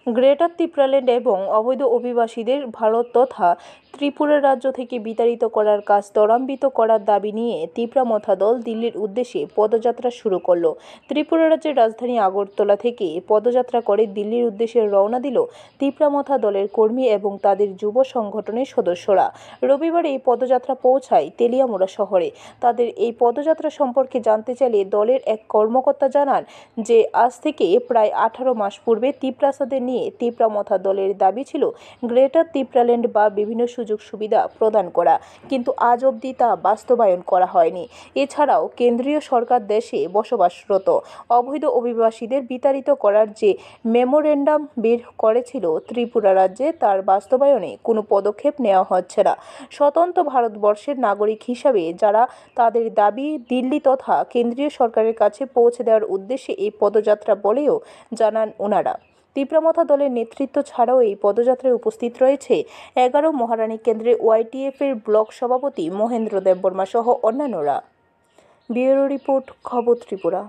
Greater Tripuraland এবং অবৈধ অভিবাসীদের ভারত তথা ত্রিপুরা রাজ্য থেকে বিতাড়িত করার কাজ ত্বরান্বিত করার দাবি নিয়ে তিপ্রামথা দল দিল্লির উদ্দেশ্যে পদযাত্রা শুরু করল। ত্রিপুরা রাজ্যের রাজধানী আগরতলা থেকে পদযাত্রা করে দিল্লির উদ্দেশ্যে রওনা দিল তিপ্রামথা দলের কর্মী এবং তাদের যুব সংগঠনের সদস্যরা। রবিবার এই পদযাত্রা পৌঁছায় তেলিয়ামুড়া শহরে। তাদের এই পদযাত্রা সম্পর্কে জানতে চাইলে দলের এক কর্মকর্তা জানান যে আজ থেকে প্রায় 18 মাস পূর্বে তিপ্রাসাদের নিয়ে তিপ্রামথা দলের দাবি ছিল গ্রেটার ত্রিপুরাল্যান্ড বা বিভিন্ন সুযোগ সুবিধা প্রদান করা, কিন্তু আজ অবধি তা বাস্তবায়ন করা হয়নি। এছাড়াও কেন্দ্রীয় সরকার দেশে বসবাসরত অবৈধ অভিবাসীদের বিতাড়িত করার যে মেমোরেন্ডাম বের করেছিল ত্রিপুরা রাজ্যে, তার বাস্তবায়নে কোনো পদক্ষেপ নেওয়া হচ্ছে না। স্বতন্ত্র ভারতবর্ষের নাগরিক হিসাবে যারা তাদের দাবি দিল্লি তথা কেন্দ্রীয় সরকারের কাছে পৌঁছে দেওয়ার উদ্দেশ্যে এই পদযাত্রা বলেও জানান ওনারা। তিপ্রামথা দলের নেতৃত্ব ছাড়াও এই পদযাত্রায় উপস্থিত রয়েছে 11 মহারানী কেন্দ্রের ওয়াইটিএফ-এর ব্লক সভাপতি মহেন্দ্র দেববর্মা সহ অন্যান্যরা। ব্যুরো রিপোর্ট, খবর ত্রিপুরা।